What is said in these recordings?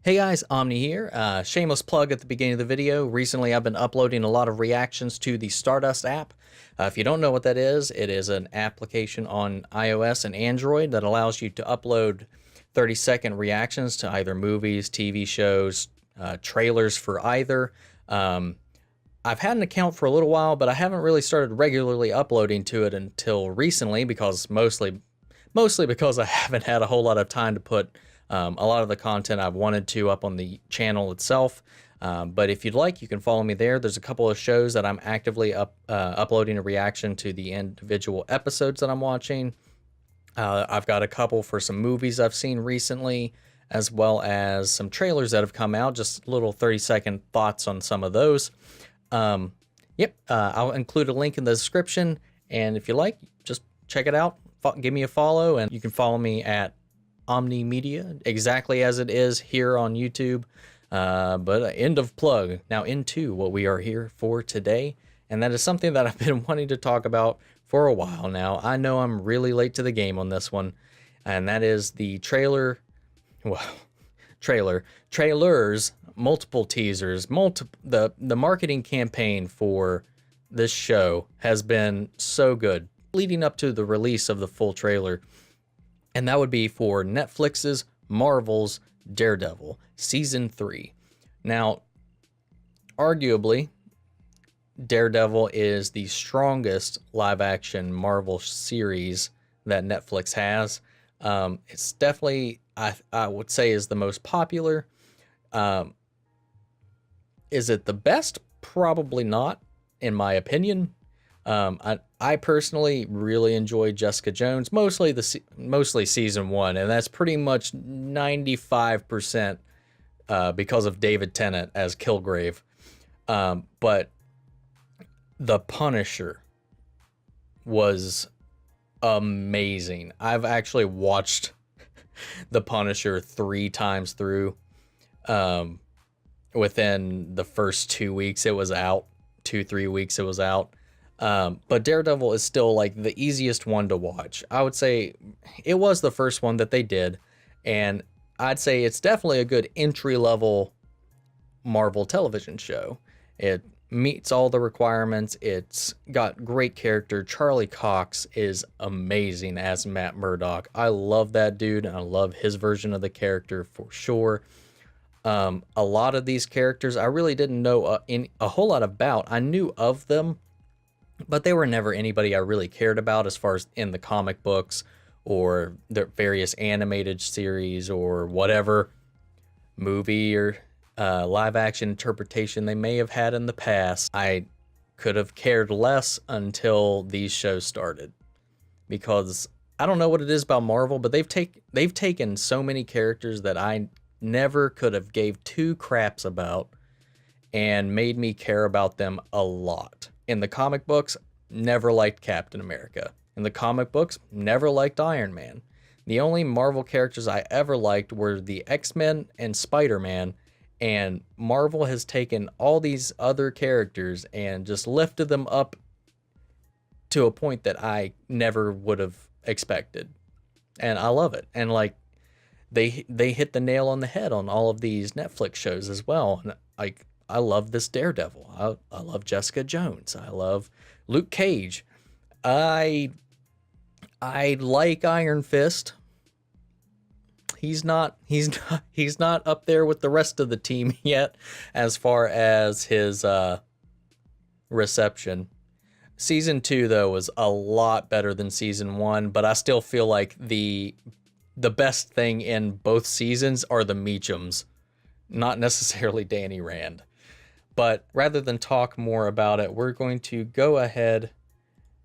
Hey guys, Omni here. Shameless plug at the beginning of the video. Recently I've been uploading a lot of reactions to the Stardust app. If you don't know what that is, it is an application on iOS and Android that allows you to upload 30-second reactions to either movies, TV shows, trailers for either. I've had an account for a little while, but I haven't really started regularly uploading to it until recently because mostly because I haven't had a whole lot of time to put a lot of the content I've wanted to up on the channel itself. But if you'd like, you can follow me there. There's a couple of shows that I'm actively uploading a reaction to the individual episodes that I'm watching. I've got a couple for some movies I've seen recently, as well as some trailers that have come out, just little 30-second thoughts on some of those. I'll include a link in the description, and if you like, just check it out. Give me a follow, and you can follow me at Omni Media, exactly as it is here on YouTube. But end of plug. Now into what we are here for today, and that is something that I've been wanting to talk about for a while now. I know I'm really late to the game on this one, and that is the trailers, multiple teasers, the marketing campaign for this show has been so good leading up to the release of the full trailer. And that would be for Netflix's Marvel's Daredevil Season 3. Now, arguably, Daredevil is the strongest live-action Marvel series that Netflix has. It's definitely, I would say, is the most popular. Is it the best? Probably not, in my opinion. I personally really enjoy Jessica Jones, mostly season 1, and that's pretty much 95% because of David Tennant as Kilgrave. But The Punisher was amazing. I've actually watched The Punisher 3 times through. Within the first 2 weeks it was out, 2-3 weeks it was out. But Daredevil is still like the easiest one to watch. I would say it was the first one that they did, and I'd say it's definitely a good entry-level Marvel television show. It meets all the requirements. It's got great character. Charlie Cox is amazing as Matt Murdock. I love that dude, and I love his version of the character for sure. A lot of these characters I really didn't know a whole lot about. I knew of them, but they were never anybody I really cared about as far as in the comic books or the various animated series or whatever movie or live action interpretation they may have had in the past. I could have cared less until these shows started, because I don't know what it is about Marvel, but they've taken so many characters that I never could have gave two craps about and made me care about them a lot. In the comic books, never liked Captain America. In the comic books, never liked Iron Man. The only Marvel characters I ever liked were the X-Men and Spider-Man, and Marvel has taken all these other characters and just lifted them up to a point that I never would have expected. And I love it. And like, they hit the nail on the head on all of these Netflix shows as well. And like, I love this Daredevil. I love Jessica Jones. I love Luke Cage. I like Iron Fist. He's not up there with the rest of the team yet as far as his reception. Season 2 though was a lot better than season 1, but I still feel like the best thing in both seasons are the Meachums, not necessarily Danny Rand. But rather than talk more about it, we're going to go ahead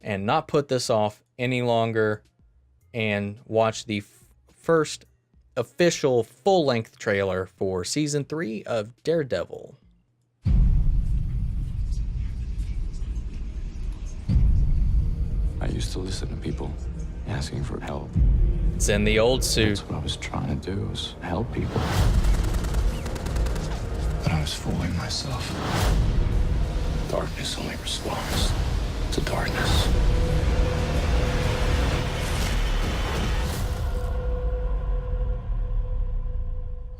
and not put this off any longer and watch the first official full-length trailer for Season 3 of Daredevil. I used to listen to people asking for help. It's in the old suit. That's what I was trying to do, was help people. But I was fooling myself. Darkness only responds to darkness.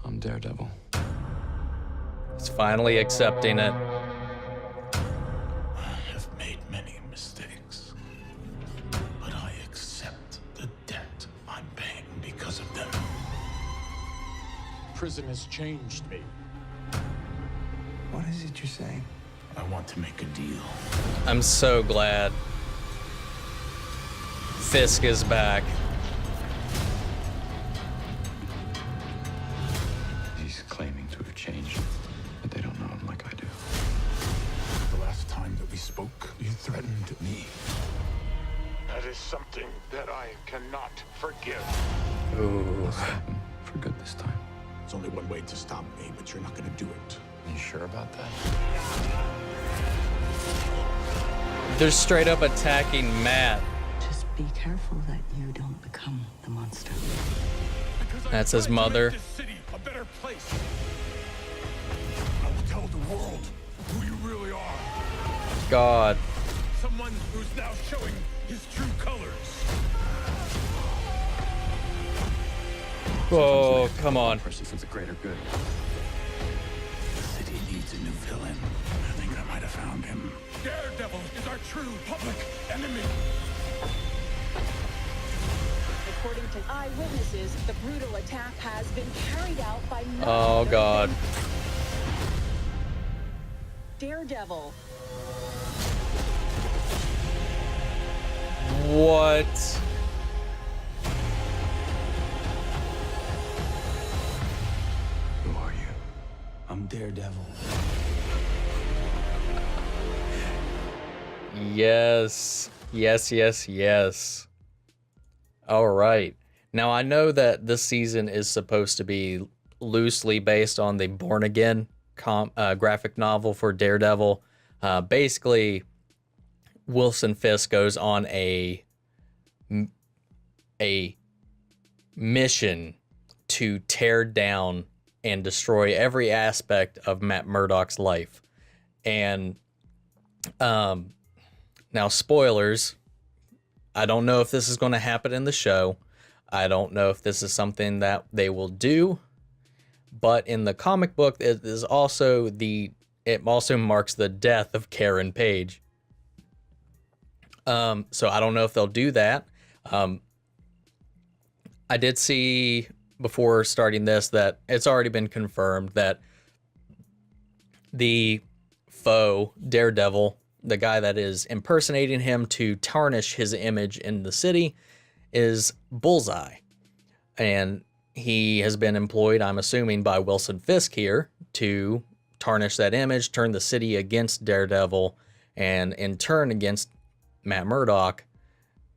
I'm Daredevil. He's finally accepting it. I have made many mistakes, but I accept the debt I'm paying because of them. Prison has changed me. What is it you're saying? I want to make a deal. I'm so glad Fisk is back. He's claiming to have changed, but they don't know him like I do. The last time that we spoke, you threatened me. That is something that I cannot forgive. Ooh. Happened for good this time. There's only one way to stop me, but you're not gonna do it. You sure about that? They're straight up attacking Matt. Just be careful that you don't become the monster. That's his mother. This city a better place. I will tell the world who you really are. God. Someone who's now showing his true colors. Oh, come on. Person for the greater good. The city needs a new villain. I think I might have found him. Daredevil is our true public enemy. According to eyewitnesses, the brutal attack has been carried out by none Oh, other God. than Daredevil. What? Who are you? I'm Daredevil. Yes. Yes, yes, yes. All right. Now, I know that this season is supposed to be loosely based on the Born Again graphic novel for Daredevil. Basically, Wilson Fisk goes on a mission to tear down and destroy every aspect of Matt Murdock's life. And now, spoilers, I don't know if this is going to happen in the show. I don't know if this is something that they will do. But in the comic book, it also marks the death of Karen Page. So I don't know if they'll do that. I did see before starting this that it's already been confirmed that the foe, Daredevil, the guy that is impersonating him to tarnish his image in the city, is Bullseye. And he has been employed, I'm assuming, by Wilson Fisk here to tarnish that image, turn the city against Daredevil, and in turn against Matt Murdock.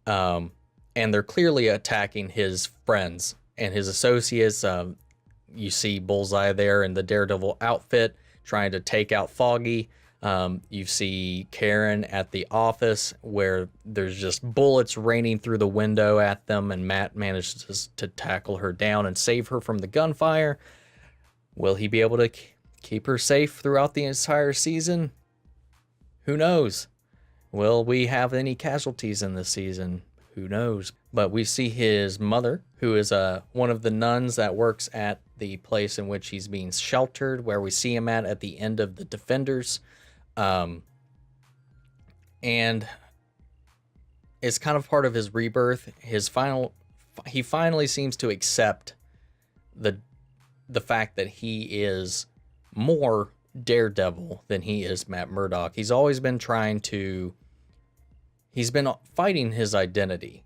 And they're clearly attacking his friends and his associates. You see Bullseye there in the Daredevil outfit trying to take out Foggy. You see Karen at the office where there's just bullets raining through the window at them, and Matt manages to tackle her down and save her from the gunfire. Will he be able to keep her safe throughout the entire season? Who knows? Will we have any casualties in this season? Who knows? But we see his mother, who is one of the nuns that works at the place in which he's being sheltered, where we see him at the end of The Defenders. And it's kind of part of his rebirth. He finally seems to accept the fact that he is more Daredevil than he is Matt Murdock. He's always been he's been fighting his identity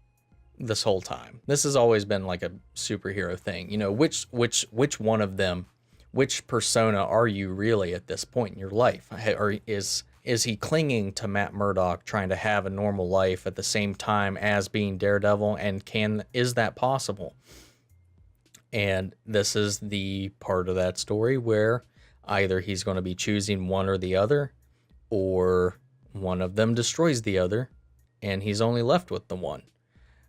this whole time. This has always been like a superhero thing. You know, which one of them, which persona are you really at this point in your life? Or is he clinging to Matt Murdock, trying to have a normal life at the same time as being Daredevil? And is that possible? And this is the part of that story where either he's going to be choosing one or the other, or one of them destroys the other, and he's only left with the one.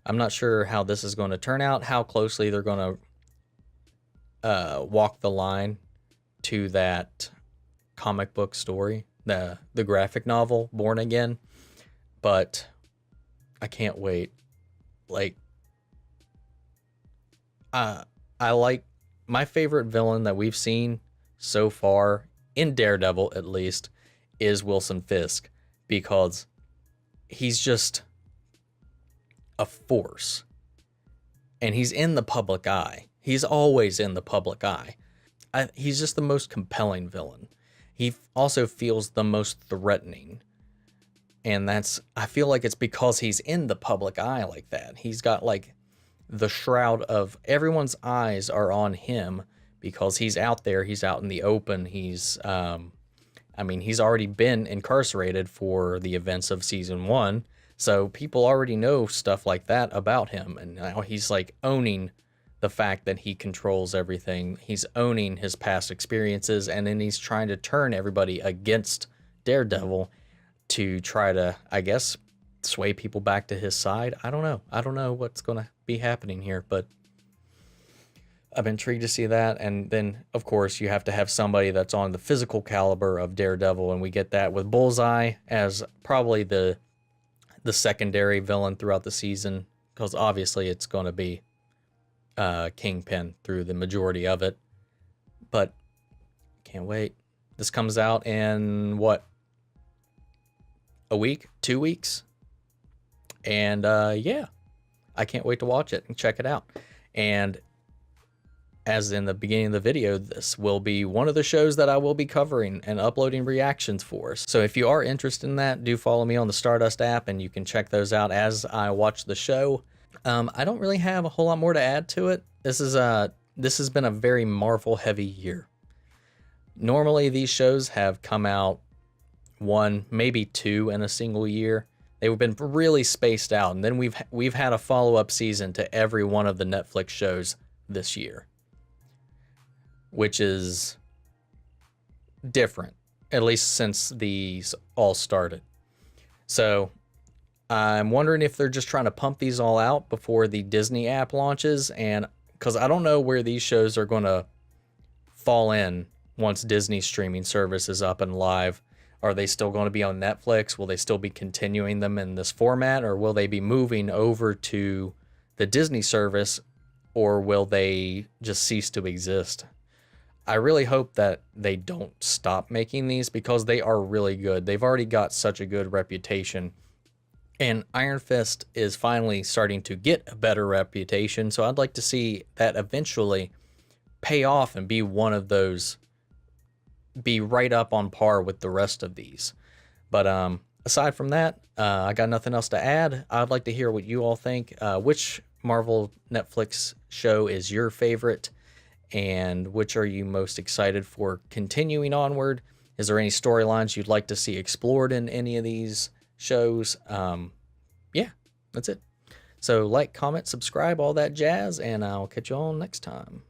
I'm not sure how this is going to turn out, how closely they're going to walk the line to that comic book story, the graphic novel Born Again. But I can't wait. Like, I like my favorite villain that we've seen so far in Daredevil at least, is Wilson Fisk, because he's just a force. And he's in the public eye. He's always in the public eye. He's just the most compelling villain. He also feels the most threatening. And I feel like it's because he's in the public eye like that. He's got like the shroud of everyone's eyes are on him because he's out there. He's out in the open. He's already been incarcerated for the events of season 1. So people already know stuff like that about him. And now he's like owning the fact that he controls everything. He's owning his past experiences. And then he's trying to turn everybody against Daredevil to try to, I guess, sway people back to his side. I don't know what's going to be happening here, but I'm intrigued to see that. And then, of course, you have to have somebody that's on the physical caliber of Daredevil, and we get that with Bullseye as probably the secondary villain throughout the season, because obviously it's going to be Kingpin through the majority of it. But can't wait. This comes out in what? A week? 2 weeks? And yeah, I can't wait to watch it and check it out. And as in the beginning of the video, this will be one of the shows that I will be covering and uploading reactions for. So if you are interested in that, do follow me on the Stardust app, and you can check those out as I watch the show. I don't really have a whole lot more to add to it. This has been a very Marvel heavy year. Normally these shows have come out 1, maybe 2 in a single year. They've been really spaced out, and then we've had a follow-up season to every one of the Netflix shows this year, which is different, at least since these all started. So I'm wondering if they're just trying to pump these all out before the Disney app launches, and because I don't know where these shows are going to fall in once Disney's streaming service is up and live. Are they still going to be on Netflix? Will they still be continuing them in this format, or will they be moving over to the Disney service, or will they just cease to exist? I really hope that they don't stop making these, because they are really good. They've already got such a good reputation, and Iron Fist is finally starting to get a better reputation. So I'd like to see that eventually pay off and be one of those, be right up on par with the rest of these. But aside from that, I got nothing else to add. I'd like to hear what you all think. Which Marvel Netflix show is your favorite, and which are you most excited for continuing onward? Is there any storylines you'd like to see explored in any of these shows? Yeah, that's it. So like, comment, subscribe, all that jazz, and I'll catch you all next time.